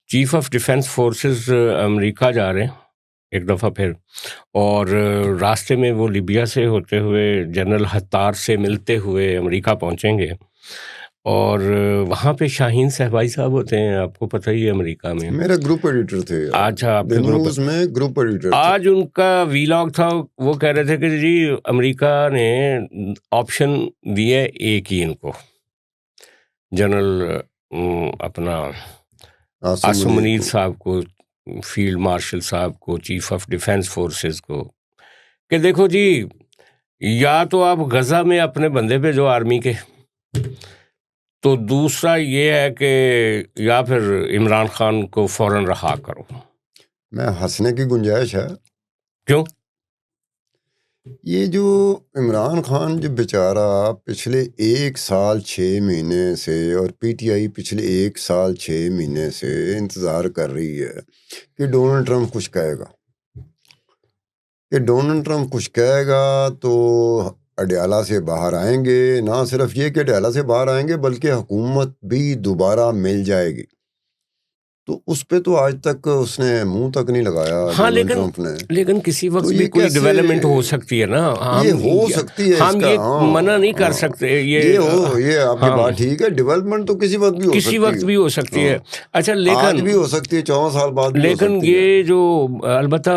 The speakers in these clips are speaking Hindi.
Chief of defence forces America जा रहे हैं एक दफ़ा फिर, और रास्ते में वो लिबिया से होते हुए जनरल हत्तार से मिलते हुए अमेरिका पहुंचेंगे। और वहाँ पे शाहीन सहबाई साहब होते हैं, आपको पता ही है, अमेरिका में। मेरे ग्रुप एडिटर थे यार, अच्छा, आपके द ग्रुप न्यूज़ में ग्रुप एडिटर थे। आज उनका वीलॉग था, वो कह रहे थे कि जी अमेरिका ने ऑप्शन दिए एक ही इनको, जनरल अपना आसिम मुनीर साहब को, फील्ड मार्शल साहब को, चीफ ऑफ डिफेंस फोर्सेस को, कि देखो जी, या तो आप गजा में अपने बंदे पे जो आर्मी के, तो दूसरा ये है कि या फिर इमरान खान को फौरन रहा करो। मैं हंसने की गुंजाइश है। क्यों? ये जो इमरान खान जो बेचारा पिछले 1 साल 6 महीने से, और पीटीआई पिछले 1 साल 6 महीने से इंतज़ार कर रही है कि डोनाल्ड ट्रंप कुछ कहेगा, तो अडयाला से बाहर आएंगे। ना सिर्फ ये कि अडयाला से बाहर आएंगे, बल्कि हुकूमत भी दोबारा मिल जाएगी। तो उस पे तो आज तक उसने मुंह तक नहीं लगाया। हाँ, डोनाल्ड ट्रंप ने। लेकिन किसी वक्त तो भी ये कोई कैसे- डेवलपमेंट हो सकती है ना, ये हो सकती है, हम इसका, ये हाँ, मना नहीं कर हाँ, सकते। ये आपकी हाँ, बात ठीक है। डेवलपमेंट तो किसी वक्त भी हो किसी वक्त भी हो सकती है। अच्छा, लेकिन आज भी हो सकती है, 14 साल बाद भी हो लेकिन सकती है। ये जो अलबत्ता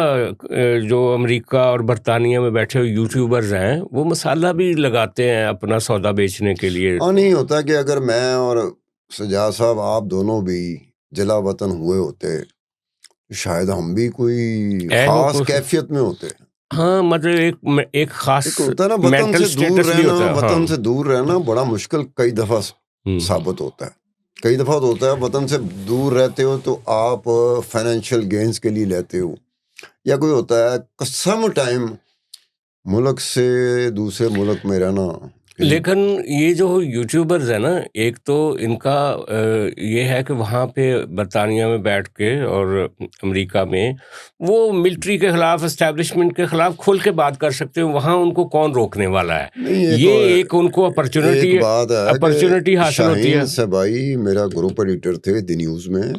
जो अमेरिका और बरतानिया में बैठे हुए यूट्यूबर्स हैं, वो मसाला भी लगाते हैं अपना सौदा बेचने के लिए। हाँ, नहीं होता कि अगर मैं और सजाद साहब आप दोनों भी जला वतन हुए होते, शायद हम भी कोई खास कैफियत में होते। हाँ, मतलब एक खास होता है ना, वतन से दूर रहना, वतन से दूर रहना बड़ा मुश्किल कई दफा साबित होता है। कई दफा तो होता है वतन से दूर रहते हो तो आप फाइनेंशियल गेन्स के लिए लेते हो, या कोई होता है कसम टाइम मुल्क से दूसरे मुल्क में रहना। लेकिन ये जो यूट्यूबर्स है ना, एक तो इनका ये है कि वहाँ पे बरतानिया में बैठ के और अमेरिका में वो मिलिट्री के खिलाफ, एस्टैब्लिशमेंट के खिलाफ खुल के बात कर सकते हो। वहाँ उनको कौन रोकने वाला है? ये एक उनको अपॉर्चुनिटी हासिल होती है। से भाई मेरा ग्रुप एडिटर थे द न्यूज़ में,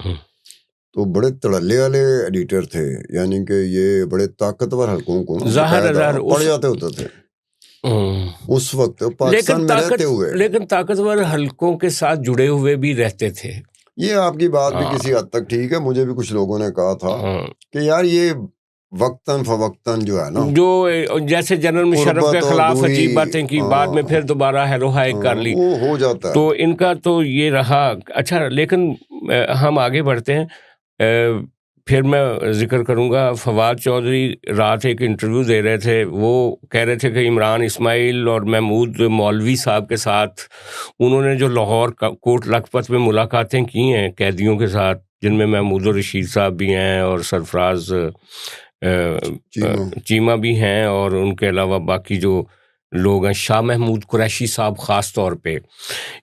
तो बड़े तड़ल्ले वाले एडिटर थे, यानी कि ये बड़े ताकतवर हल्कों को पड़ जाते होते थे उस वक्त पाकिस्तान में रहते हुए। लेकिन ताकतवर हल्कों के साथ जुड़े हुए भी रहते थे। ये आपकी बात भी किसी हद तक ठीक है। मुझे भी कुछ लोगों ने कहा था कि यार ये वक्तन फवक्तन जो है ना, जो जैसे जनरल मुशर्रफ के खिलाफ अजीब बातें की, बाद में फिर दोबारा हेलो हाय कर ली, वो हो जाता है। तो इनका तो ये रहा। अच्छा, लेकिन हम आगे बढ़ते हैं। फिर मैं जिक्र करूंगा, फवाद चौधरी रात एक इंटरव्यू दे रहे थे। वो कह रहे थे कि इमरान इस्माइल और महमूद मौलवी साहब के साथ उन्होंने जो लाहौर कोट लखपत में मुलाकातें की हैं कैदियों के साथ, जिनमें महमूद रशीद साहब भी हैं और सरफराज चीमा भी हैं, और उनके अलावा बाकी जो लोग हैं, शाह महमूद कुरैशी साहब ख़ास तौर पे,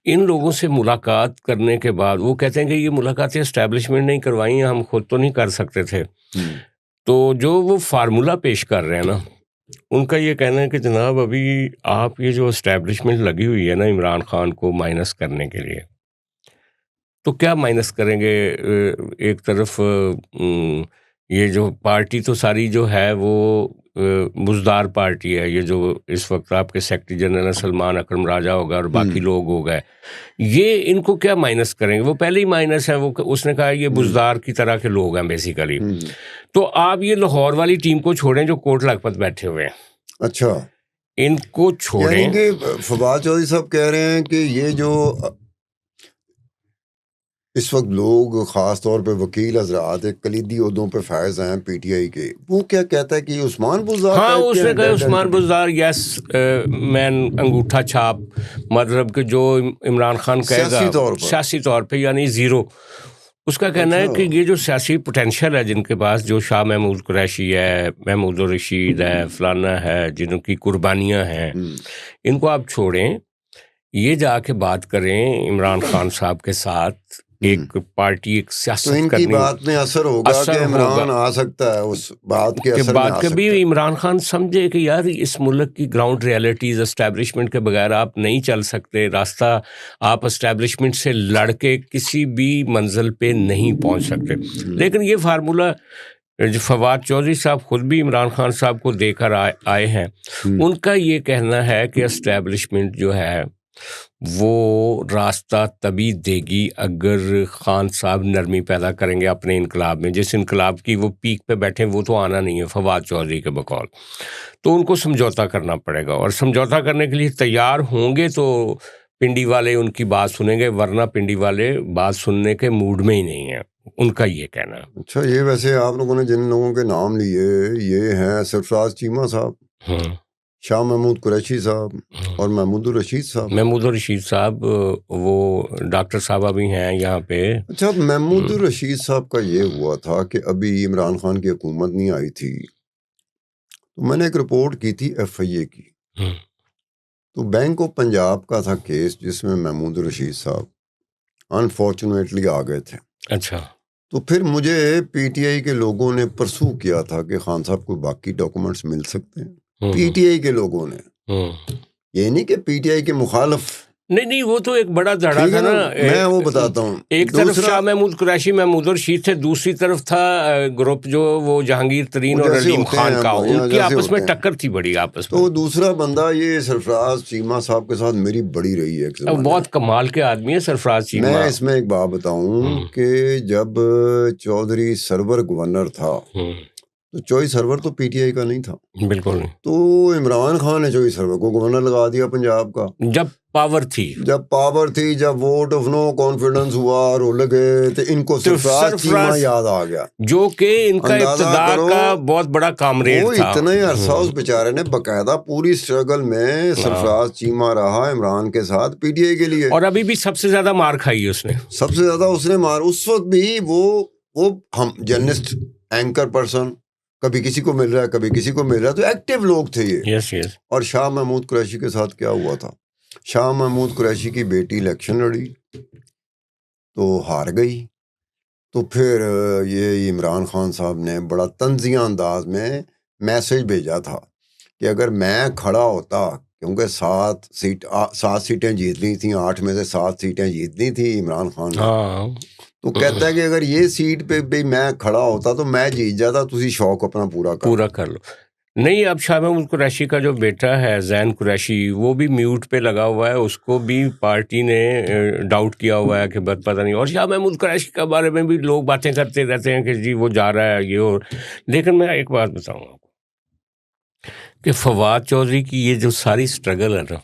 इन लोगों से मुलाकात करने के बाद वो कहते हैं कि ये मुलाकातें एस्टैब्लिशमेंट नहीं करवाई हैं, हम खुद तो नहीं कर सकते थे। तो जो वो फार्मूला पेश कर रहे हैं ना, उनका ये कहना है कि जनाब अभी आप ये जो एस्टैब्लिशमेंट लगी हुई है ना इमरान खान को माइनस करने के लिए, तो क्या माइनस करेंगे? एक तरफ ये जो पार्टी तो सारी जो है वो बुज़दार पार्टी है, ये जो इस वक्त आपके सेक्रेटरी जनरल सलमान अकरम राजा होगा और बाकी लोग हो गए, ये इनको क्या माइनस करेंगे? वो पहले ही माइनस है। वो उसने कहा ये बुज़दार की तरह के लोग हैं बेसिकली। तो आप ये लाहौर वाली टीम को छोड़ें जो कोट लखपत बैठे हुए हैं। अच्छा, इनको छोड़ें। यानी कि फवाद चौधरी साहब कह रहे हैं कि ये जो इस वक्त लोग खास तौर पे वकील हजरात कलीदी उहदों पे फायज हैं पीटीआई के, वो क्या कहता है कि उस्मान बुज़दार, हाँ, उसने कहा उस्मान बुज़दार, यस मैन, अंगूठा छाप, मतलब कि जो इमरान खान कहेगा सियासी तौर पे यानी ज़ीरो। उसका कहना है कि ये जो सियासी पोटेंशियल है जिनके पास, जो शाह महमूद कुरैशी है, महमूद रशीद है, फलाना है, जिनकी कुर्बानियाँ हैं, इनको आप छोड़ें, ये जाके बात करें इमरान खान साहब के साथ एक पार्टी एक तो सियासत इनकी करनी, बात में असर होगा कि इमरान आ सकता है, उस बात के असर में आ सकता है। कभी इमरान खान समझे कि यार इस मुल्क की ग्राउंड रियलिटीज़ एस्टैब्लिशमेंट के बगैर आप नहीं चल सकते, रास्ता आप एस्टैब्लिशमेंट से लड़ के किसी भी मंजिल पे नहीं पहुंच सकते। लेकिन ये फार्मूला जो फवाद चौधरी साहब खुद भी इमरान खान साहब को देकर आए हैं, उनका ये कहना है कि एस्टैब्लिशमेंट जो है वो रास्ता तभी देगी अगर खान साहब नरमी पैदा करेंगे अपने इनकलाब में। जिस इनकलाब की वो पीक पे बैठे वो तो आना नहीं है फवाद चौधरी के बकौल, तो उनको समझौता करना पड़ेगा, और समझौता करने के लिए तैयार होंगे तो पिंडी वाले उनकी बात सुनेंगे, वरना पिंडी वाले बात सुनने के मूड में ही नहीं है, उनका ये कहना है। अच्छा, ये वैसे आप लोगों ने जिन लोगों के नाम लिए ये हैं सरफराज चीमा साहब, शाह महमूद कुरैशी साहब और महमूदुर रशीद साहब। महमूदुर रशीद साहब वो डॉक्टर साहब भी हैं यहाँ पे। अच्छा, महमूदुर रशीद साहब का ये हुआ था कि अभी इमरान खान की हुकूमत नहीं आई थी, तो मैंने एक रिपोर्ट की थी FIA की, तो बैंक ऑफ पंजाब का था केस जिसमें महमूदुर रशीद साहब अनफॉर्चुनेटली आ गए थे। अच्छा, तो फिर मुझे PTI के लोगों ने परसू किया था कि खान साहब को बाकी डॉक्यूमेंट्स मिल सकते हैं। PTI के लोगों ने, ये नहीं कि PTI के मुखालिफ, नहीं, वो तो एक बड़ा धड़ा था ना। मैं वो बताता हूँ, एक तरफ शाह महमूद कुरैशी महमूदुर रशीद थे, दूसरी तरफ था ग्रुप जो वो जहांगीर तरीन और अलीम खान का, उनकी आपस में टक्कर थी बड़ी आपस में। तो दूसरा बंदा ये सरफराज चीमा साहब के साथ मेरी बड़ी रही है, बहुत कमाल के आदमी है सरफराज चीमा। मैं इसमें एक बात बताऊं कि जब चौधरी सरवर गवर्नर था तो चौधरी सरवर तो PTI का नहीं था, बिल्कुल नहीं। तो इमरान खान ने चौधरी सरवर को गवर्नर लगा दिया पंजाब का, जब पावर थी, जब वोट ऑफ नो कॉन्फिडेंस हुआ, रोल गए, तो इनको सरफराज चीमा याद आ गया, जो कि इनका इब्तिदा का बहुत बड़ा कामरेड था। इतना ही अरसा उस बेचारे ने बकायदा पूरी स्ट्रगल में सरफराज चीमा रहा इमरान के साथ PTI के लिए, और अभी भी सबसे ज्यादा मार खाई उसने, सबसे ज्यादा उसने मार। उस वक्त भी वो हम जर्नलिस्ट, एंकर पर्सन, कभी किसी को मिल रहा है कभी किसी को मिल रहा है, तो एक्टिव लोग थे ये। यस। और शाह महमूद कुरैशी के साथ क्या हुआ था, शाह महमूद कुरैशी की बेटी इलेक्शन लड़ी तो हार गई, तो फिर ये इमरान खान साहब ने बड़ा तंजिया अंदाज में मैसेज भेजा था कि अगर मैं खड़ा होता, क्योंकि 7 सीटें जीतनी थी, 8 में से 7 सीटें जीतनी थी इमरान खान ने, तो कहता है कि अगर ये सीट पे भी मैं खड़ा होता तो मैं जीत जाता, तुसी शौक अपना पूरा कर लो। नहीं, अब शाह महमूद कुरैशी का जो बेटा है जैन कुरैशी, वो भी म्यूट पे लगा हुआ है, उसको भी पार्टी ने डाउट किया हुआ है कि पता नहीं। और शाह महमूद कुरैशी के बारे में भी लोग बातें करते रहते हैं कि जी वो जा रहा है ये, और लेकिन मैं एक बात बताऊंगा कि फवाद चौधरी की ये जो सारी स्ट्रगल है ना,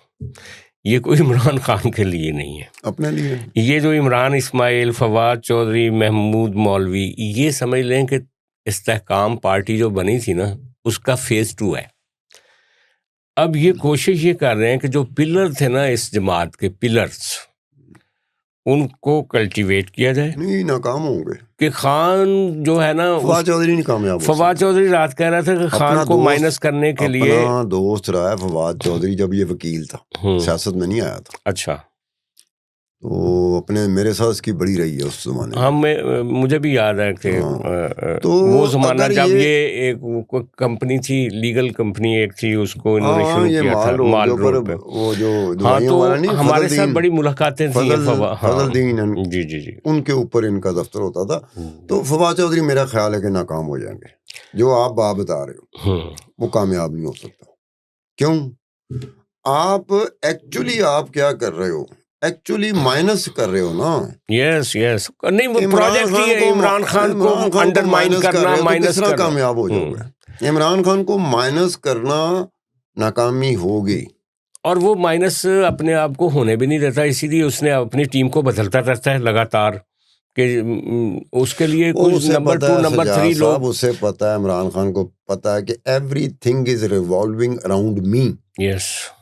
ये कोई इमरान खान के लिए नहीं है, अपने लिए। ये जो इमरान इस्माइल, फवाद चौधरी, महमूद मौलवी, ये समझ लें कि इस्तेहकाम पार्टी जो बनी थी ना, उसका फेज 2 है। अब ये कोशिश ये कर रहे हैं कि जो पिलर थे ना इस जमात के पिलर्स, उनको कल्टीवेट किया जाए। नहीं, नाकाम होंगे कि खान जो है ना, फवाद चौधरी नहीं कामयाब। फवाद चौधरी रात कह रहा था कि खान को माइनस करने के लिए, अपना दोस्त रहा है फवाद चौधरी, जब ये वकील था, सियासत में नहीं आया था। अच्छा, तो अपने मेरे साथ इसकी बड़ी रही है उस जमाने। हाँ, मुझे भी याद है कि तो वो जमाना जब ये एक कंपनी थी, लीगल कंपनी एक थी, उसको इन्होंने शुरू किया था माल रोड पे, वो जो तो हमारे साथ बड़ी मुलाकातें थी फजलदीन, जी, उनके ऊपर इनका दफ्तर होता था। तो फवाद चौधरी मेरा ख्याल है कि नाकाम हो जाएंगे, जो आप बात बता रहे हो वो कामयाब नहीं हो सकता। क्यों? आप क्या कर रहे हो, एक्चुअली माइनस कर रहे हो ना। यस नहीं, वो प्रोजेक्ट ही है इमरान खान को अंडरमाइन करना, माइनस करना। कामयाब हो जाओगे। इमरान खान को माइनस करना नाकामी होगी, और वो माइनस अपने आप को होने भी नहीं देता, इसीलिए उसने अपनी टीम को बदलता रहता है लगातार, कि उसके लिए कुछ नंबर 2 नंबर 3 लोग, उसे पता है, इमरान खान को पता है कि everything is revolving around me. Yes